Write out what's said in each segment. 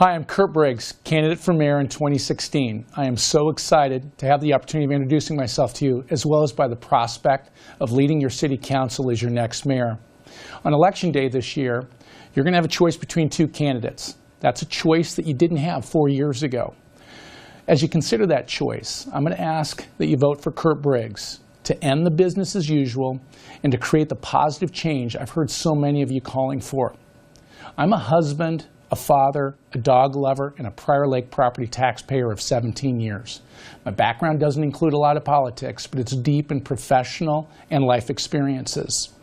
Hi, I'm Kirt Briggs, candidate for mayor in 2016. I am so excited to have the opportunity of introducing myself to you, as well as by the prospect of leading your city council as your next mayor. On election day this year, you're going to have a choice between two candidates. That's a choice that you didn't have 4 years ago. As you consider that choice, I'm going to ask that you vote for Kirt Briggs to end the business as usual and to create the positive change I've heard so many of you calling for. I'm a husband, a father, a dog lover, and a Prior Lake property taxpayer of 17 years. My background doesn't include a lot of politics, but it's deep in professional and life experiences.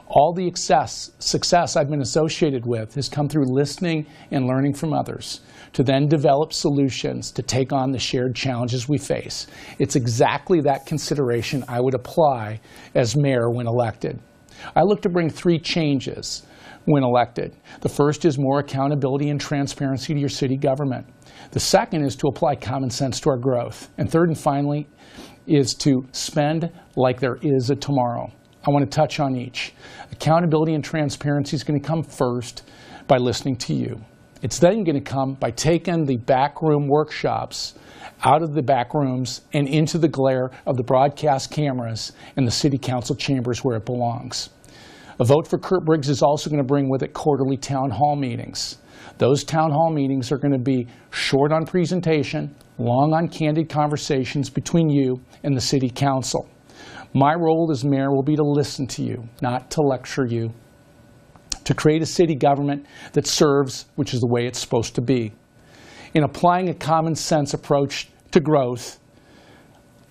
All the success I've been associated with has come through listening and learning from others to then develop solutions to take on the shared challenges we face. It's exactly that consideration I would apply as mayor when elected. I look to bring 3 changes when elected. The first is more accountability and transparency to your city government. The second is to apply common sense to our growth. And third and finally is to spend like there is a tomorrow. I want to touch on each. Accountability and transparency is going to come first by listening to you. It's then going to come by taking the backroom workshops out of the back rooms and into the glare of the broadcast cameras in the city council chambers where it belongs. A vote for Kirt Briggs is also going to bring with it quarterly town hall meetings. Those town hall meetings are going to be short on presentation, long on candid conversations between you and the city council. My role as mayor will be to listen to you, not to lecture you, to create a city government that serves, which is the way it's supposed to be. In applying a common sense approach to growth,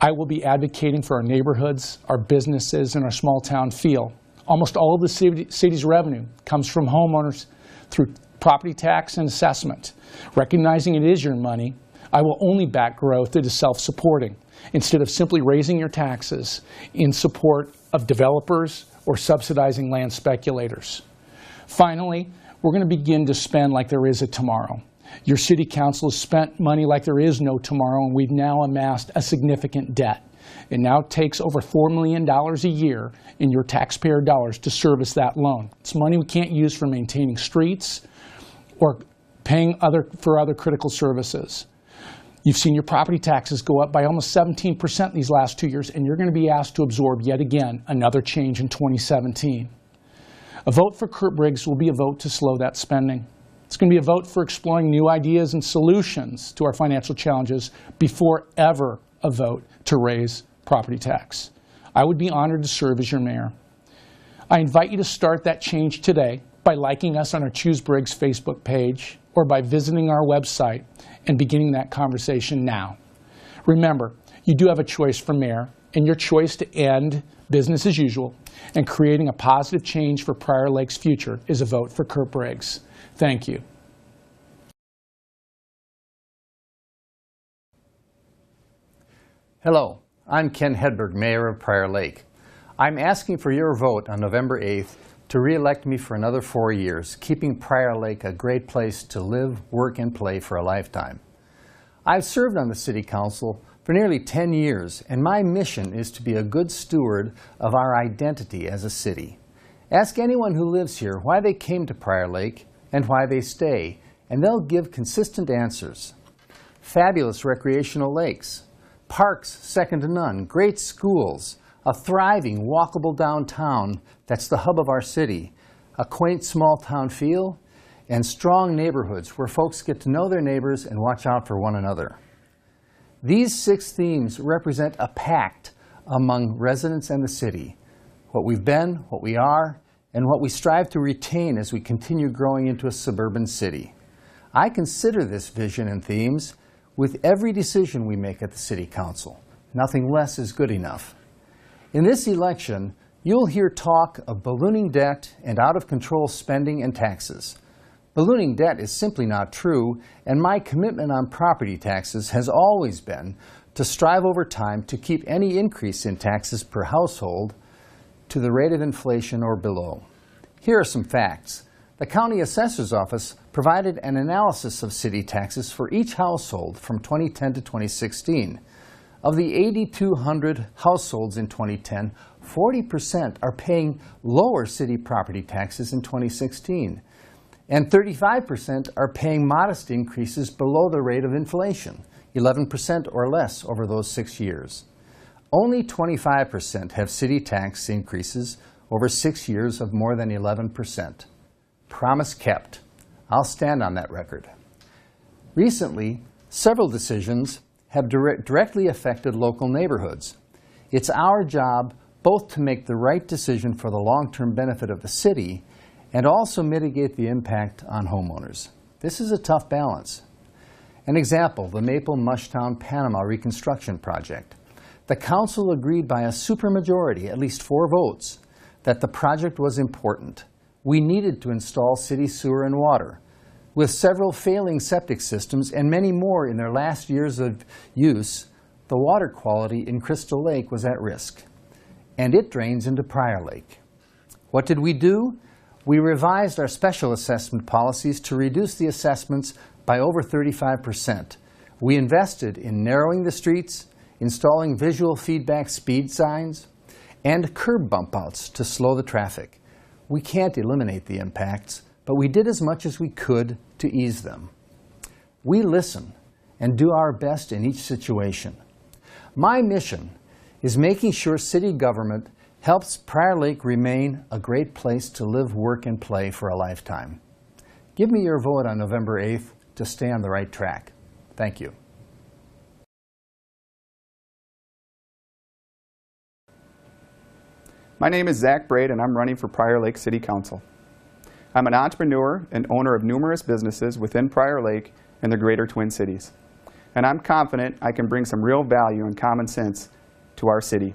I will be advocating for our neighborhoods, our businesses, and our small town feel. Almost all of the city's revenue comes from homeowners through property tax and assessment. Recognizing it is your money, I will only back growth that is self-supporting, instead of simply raising your taxes in support of developers or subsidizing land speculators. Finally, we're going to begin to spend like there is a tomorrow. Your city council has spent money like there is no tomorrow, and we've now amassed a significant debt. It now takes over $4 million a year in your taxpayer dollars to service that loan. It's money we can't use for maintaining streets or paying for other critical services. You've seen your property taxes go up by almost 17% these last 2 years, and you're going to be asked to absorb yet again another change in 2017. A vote for Kirt Briggs will be a vote to slow that spending. It's going to be a vote for exploring new ideas and solutions to our financial challenges before ever a vote to raise property tax. I would be honored to serve as your mayor. I invite you to start that change today by liking us on our Choose Briggs Facebook page or by visiting our website and beginning that conversation now. Remember, you do have a choice for mayor, and your choice to end business as usual and creating a positive change for Prior Lake's future is a vote for Kirt Briggs. Thank you. Hello, I'm Ken Hedberg, Mayor of Prior Lake. I'm asking for your vote on November 8th to re-elect me for another 4 years, keeping Prior Lake a great place to live, work, and play for a lifetime. I've served on the City Council for nearly 10 years, and my mission is to be a good steward of our identity as a city. Ask anyone who lives here why they came to Prior Lake and why they stay, and they'll give consistent answers. Fabulous recreational lakes, parks second to none, great schools, a thriving, walkable downtown that's the hub of our city, a quaint small town feel, and strong neighborhoods where folks get to know their neighbors and watch out for one another. These 6 themes represent a pact among residents and the city, what we've been, what we are, and what we strive to retain as we continue growing into a suburban city. I consider this vision and themes with every decision we make at the City Council. Nothing less is good enough. In this election, you'll hear talk of ballooning debt and out-of-control spending and taxes. Ballooning debt is simply not true, and my commitment on property taxes has always been to strive over time to keep any increase in taxes per household to the rate of inflation or below. Here are some facts. The County Assessor's Office provided an analysis of city taxes for each household from 2010 to 2016. Of the 8,200 households in 2010, 40% are paying lower city property taxes in 2016. And 35% are paying modest increases below the rate of inflation, 11% or less over those 6 years. Only 25% have city tax increases over 6 years of more than 11%. Promise kept. I'll stand on that record. Recently, several decisions have directly affected local neighborhoods. It's our job both to make the right decision for the long-term benefit of the city and also mitigate the impact on homeowners. This is a tough balance. An example, the Maple Mushtown Panama reconstruction project. The council agreed by a supermajority, at least 4 votes, that the project was important. We needed to install city sewer and water. With several failing septic systems and many more in their last years of use, the water quality in Crystal Lake was at risk, and it drains into Prior Lake. What did we do? We revised our special assessment policies to reduce the assessments by over 35%. We invested in narrowing the streets, installing visual feedback speed signs, and curb bump outs to slow the traffic. We can't eliminate the impacts, but we did as much as we could to ease them. We listen and do our best in each situation. My mission is making sure city government helps Prior Lake remain a great place to live, work, and play for a lifetime. Give me your vote on November 8th to stay on the right track. Thank you. My name is Zach Braid, and I'm running for Prior Lake City Council. I'm an entrepreneur and owner of numerous businesses within Prior Lake and the greater Twin Cities. And I'm confident I can bring some real value and common sense to our city.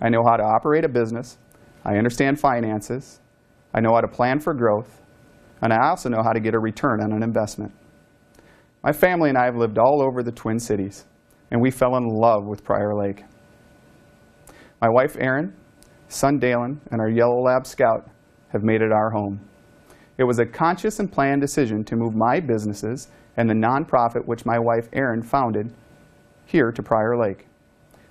I know how to operate a business, I understand finances, I know how to plan for growth, and I also know how to get a return on an investment. My family and I have lived all over the Twin Cities, and we fell in love with Prior Lake. My wife Erin, son Dalen, and our yellow lab Scout have made it our home. It was a conscious and planned decision to move my businesses and the nonprofit which my wife Erin founded here to Prior Lake.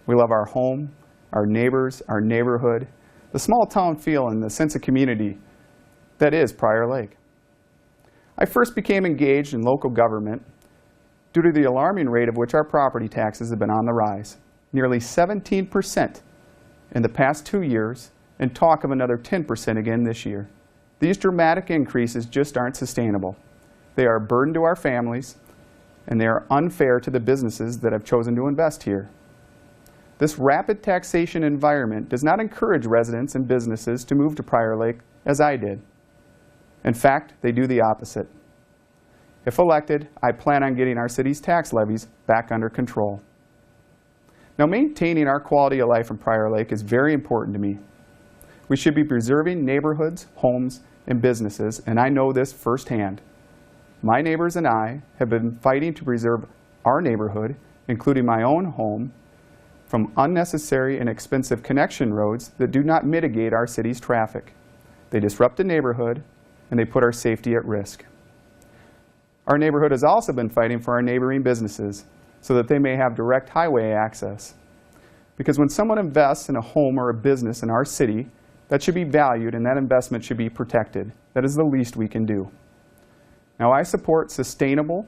We love our home, our neighbors, our neighborhood, the small town feel and the sense of community that is Prior Lake. I first became engaged in local government due to the alarming rate of which our property taxes have been on the rise, nearly 17% in the past 2 years, and talk of another 10% again this year. These dramatic increases just aren't sustainable. They are a burden to our families, and they are unfair to the businesses that have chosen to invest here. This rapid taxation environment does not encourage residents and businesses to move to Prior Lake as I did. In fact, they do the opposite. If elected, I plan on getting our city's tax levies back under control. Now, maintaining our quality of life in Prior Lake is very important to me. We should be preserving neighborhoods, homes, and businesses, and I know this firsthand. My neighbors and I have been fighting to preserve our neighborhood, including my own home, from unnecessary and expensive connection roads that do not mitigate our city's traffic. They disrupt the neighborhood, and they put our safety at risk. Our neighborhood has also been fighting for our neighboring businesses so that they may have direct highway access. Because when someone invests in a home or a business in our city, that should be valued and that investment should be protected. That is the least we can do. Now, I support sustainable,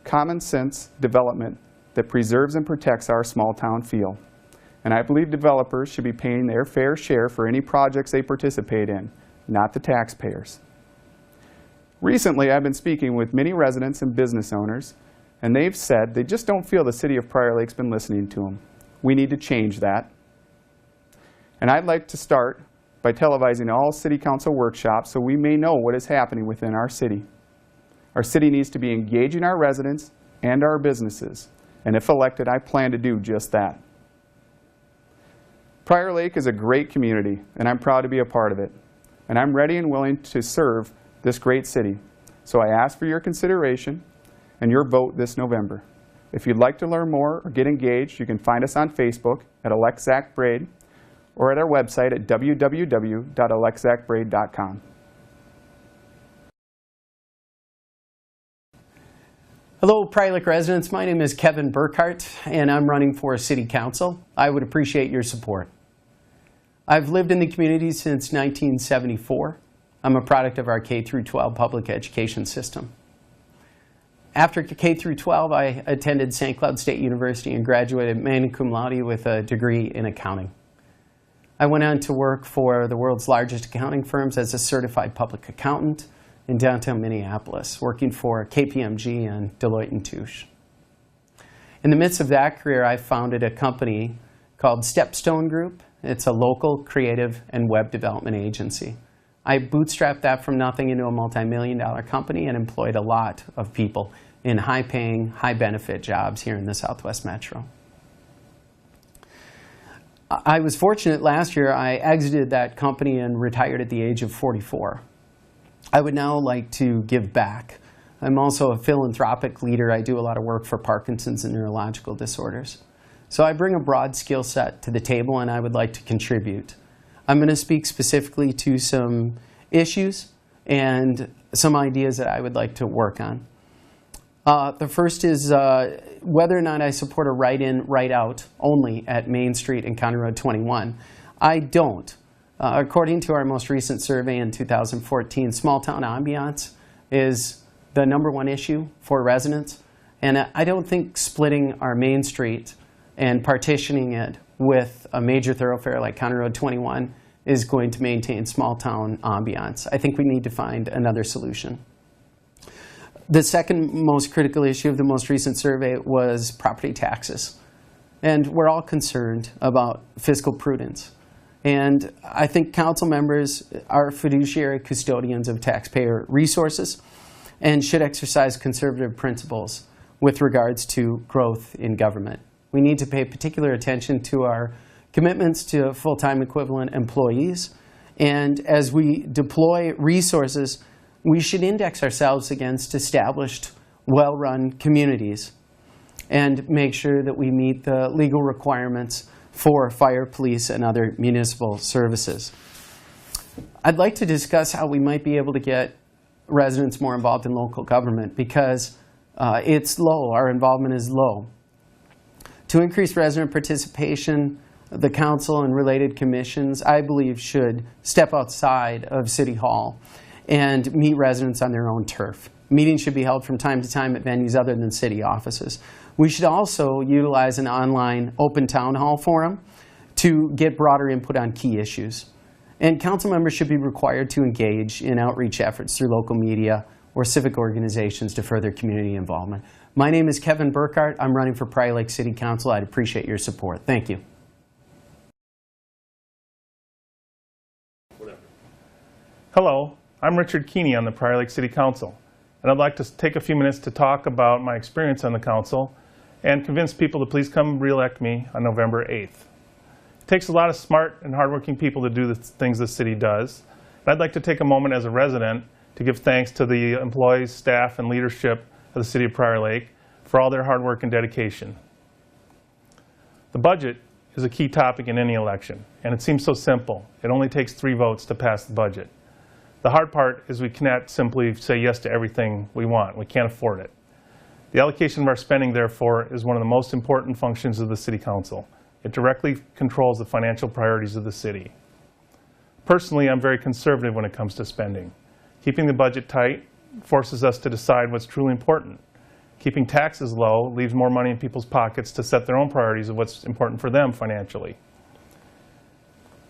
common sense development that preserves and protects our small town feel. And I believe developers should be paying their fair share for any projects they participate in, not the taxpayers. Recently, I've been speaking with many residents and business owners, and they've said they just don't feel the city of Prior Lake's been listening to them. We need to change that. And I'd like to start by televising all city council workshops so we may know what is happening within our city. Our city needs to be engaging our residents and our businesses. And if elected, I plan to do just that. Prior Lake is a great community, and I'm proud to be a part of it. And I'm ready and willing to serve this great city. So I ask for your consideration and your vote this November. If you'd like to learn more or get engaged, you can find us on Facebook at Elect Zach Braid or at our website at www.electzachbraid.com. Hello, Prior Lake residents. My name is Kevin Burkart, and I'm running for City Council. I would appreciate your support. I've lived in the community since 1974. I'm a product of our K through 12 public education system. After K through 12, I attended St. Cloud State University and graduated magna cum laude with a degree in accounting. I went on to work for the world's largest accounting firms as a certified public accountant in downtown Minneapolis, working for KPMG and Deloitte & Touche. In the midst of that career, I founded a company called Stepstone Group. It's a local creative and web development agency. I bootstrapped that from nothing into a multi-million-dollar company and employed a lot of people in high-paying, high-benefit jobs here in the Southwest Metro. I was fortunate last year. I exited that company and retired at the age of 44. I would now like to give back. I'm also a philanthropic leader. I do a lot of work for Parkinson's and neurological disorders. So I bring a broad skill set to the table, and I would like to contribute. I'm going to speak specifically to some issues and some ideas that I would like to work on. The first is whether or not I support a write-in, write-out only at Main Street and County Road 21. I don't. According to our most recent survey in 2014, small-town ambiance is the #1 issue for residents. And I don't think splitting our Main Street and partitioning it with a major thoroughfare like County Road 21 is going to maintain small-town ambiance. I think we need to find another solution. The second most critical issue of the most recent survey was property taxes. And we're all concerned about fiscal prudence. And I think council members are fiduciary custodians of taxpayer resources and should exercise conservative principles with regards to growth in government. We need to pay particular attention to our commitments to full-time equivalent employees. And as we deploy resources, we should index ourselves against established, well-run communities and make sure that we meet the legal requirements for fire, police, and other municipal services. I'd like to discuss how we might be able to get residents more involved in local government because it's low. Our involvement is low. To increase resident participation, the council and related commissions, I believe, should step outside of City Hall and meet residents on their own turf. Meetings should be held from time to time at venues other than city offices. We should also utilize an online open town hall forum to get broader input on key issues. And council members should be required to engage in outreach efforts through local media or civic organizations to further community involvement. My name is Kevin Burkart. I'm running for Prior Lake City Council. I'd appreciate your support. Thank you. Hello, I'm Richard Keeney on the Prior Lake City Council, and I'd like to take a few minutes to talk about my experience on the council and convince people to please come re-elect me on November 8th. It takes a lot of smart and hardworking people to do the things the city does. And I'd like to take a moment as a resident to give thanks to the employees, staff, and leadership of the City of Prior Lake for all their hard work and dedication. The budget is a key topic in any election, and it seems so simple. It only takes 3 votes to pass the budget. The hard part is we cannot simply say yes to everything we want. We can't afford it. The allocation of our spending, therefore, is one of the most important functions of the City Council. It directly controls the financial priorities of the city. Personally, I'm very conservative when it comes to spending. Keeping the budget tight forces us to decide what's truly important. Keeping taxes low leaves more money in people's pockets to set their own priorities of what's important for them financially.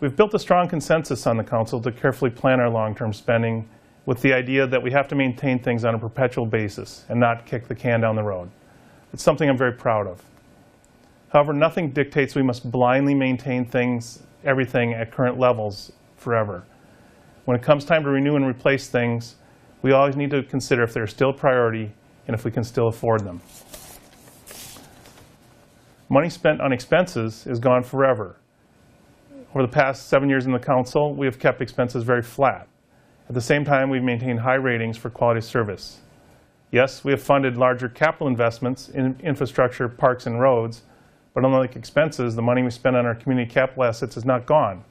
We've built a strong consensus on the council to carefully plan our long-term spending with the idea that we have to maintain things on a perpetual basis and not kick the can down the road. It's something I'm very proud of. However, nothing dictates we must blindly maintain everything at current levels forever. When it comes time to renew and replace things, we always need to consider if they're still a priority and if we can still afford them. Money spent on expenses is gone forever. Over the past 7 years in the council, we have kept expenses very flat. At the same time, we've maintained high ratings for quality service. Yes, we have funded larger capital investments in infrastructure, parks, and roads, but unlike expenses, the money we spend on our community capital assets is not gone.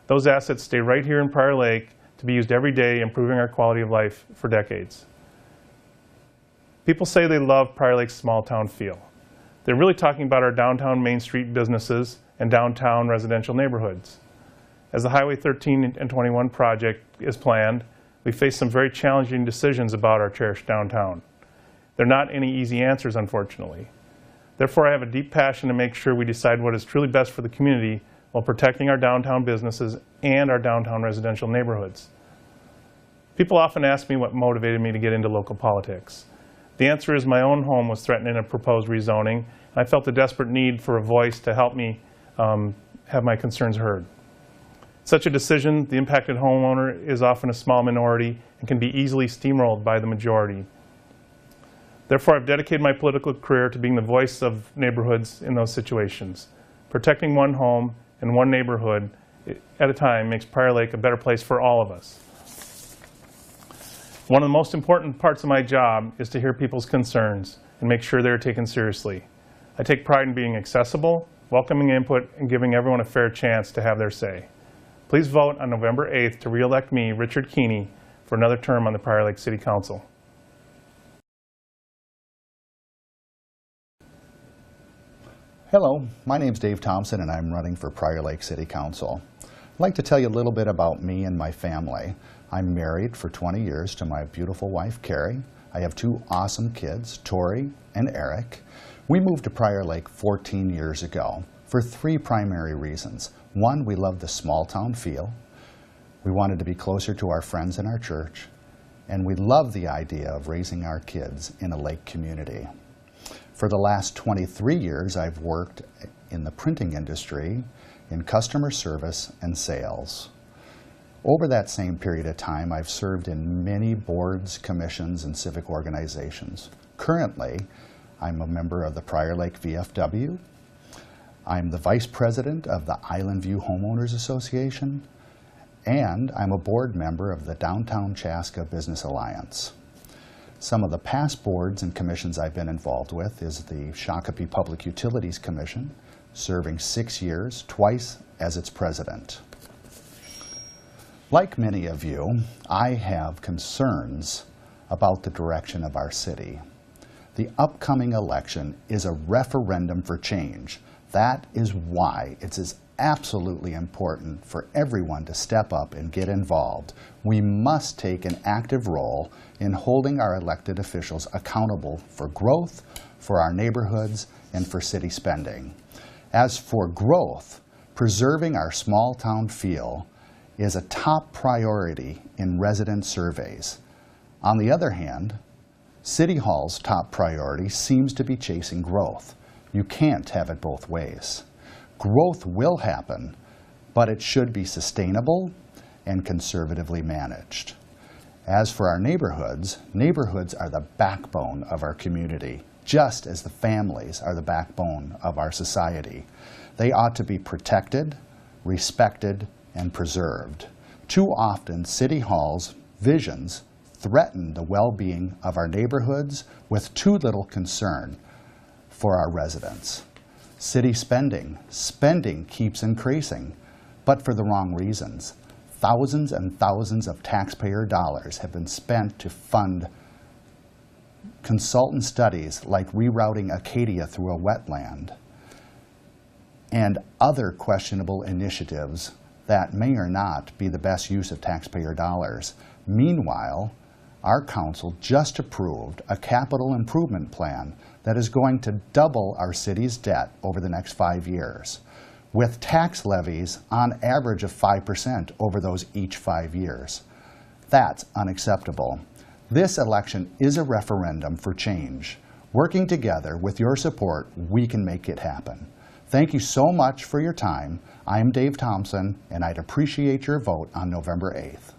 Those assets stay right here in Prior Lake to be used every day, improving our quality of life for decades. People say they love Prior Lake's small town feel. They're really talking about our downtown Main Street businesses and downtown residential neighborhoods. As the Highway 13 and 21 project is planned, we face some very challenging decisions about our cherished downtown. There are not any easy answers, unfortunately. Therefore, I have a deep passion to make sure we decide what is truly best for the community while protecting our downtown businesses and our downtown residential neighborhoods. People often ask me what motivated me to get into local politics. The answer is my own home was threatened in a proposed rezoning, and I felt a desperate need for a voice to help me have my concerns heard. Such a decision, the impacted homeowner is often a small minority and can be easily steamrolled by the majority. Therefore, I've dedicated my political career to being the voice of neighborhoods in those situations. Protecting one home and one neighborhood at a time makes Prior Lake a better place for all of us. One of the most important parts of my job is to hear people's concerns and make sure they're taken seriously. I take pride in being accessible, welcoming input, and giving everyone a fair chance to have their say. Please vote on November 8th to re-elect me, Richard Keeney, for another term on the Prior Lake City Council. Hello, my name's Dave Thompson and I'm running for Prior Lake City Council. I'd like to tell you a little bit about me and my family. I'm married for 20 years to my beautiful wife, Carrie. I have two awesome kids, Tori and Eric. We moved to Prior Lake 14 years ago for three primary reasons. One, we love the small town feel. We wanted to be closer to our friends in our church. And we love the idea of raising our kids in a lake community. For the last 23 years, I've worked in the printing industry, in customer service and sales. Over that same period of time, I've served in many boards, commissions, and civic organizations. Currently, I'm a member of the Prior Lake VFW. I'm the vice president of the Island View Homeowners Association, and I'm a board member of the Downtown Chaska Business Alliance. Some of the past boards and commissions I've been involved with is the Shakopee Public Utilities Commission, serving 6 years, twice as its president. Like many of you, I have concerns about the direction of our city. The upcoming election is a referendum for change. That is why it's absolutely important for everyone to step up and get involved. We must take an active role in holding our elected officials accountable for growth, for our neighborhoods, and for city spending. As for growth, preserving our small town feel is a top priority in resident surveys. On the other hand, City Hall's top priority seems to be chasing growth. You can't have it both ways. Growth will happen, but it should be sustainable and conservatively managed. As for our neighborhoods, neighborhoods are the backbone of our community, just as the families are the backbone of our society. They ought to be protected, respected, and preserved. Too often, City Hall's visions threaten the well-being of our neighborhoods with too little concern for our residents. City spending keeps increasing, but for the wrong reasons. Thousands and thousands of taxpayer dollars have been spent to fund consultant studies like rerouting Acadia through a wetland and other questionable initiatives that may or not be the best use of taxpayer dollars. Meanwhile, our council just approved a capital improvement plan that is going to double our city's debt over the next 5 years, with tax levies on average of 5% over those each 5 years. That's unacceptable. This election is a referendum for change. Working together with your support, we can make it happen. Thank you so much for your time. I'm Dave Thompson, and I'd appreciate your vote on November 8th.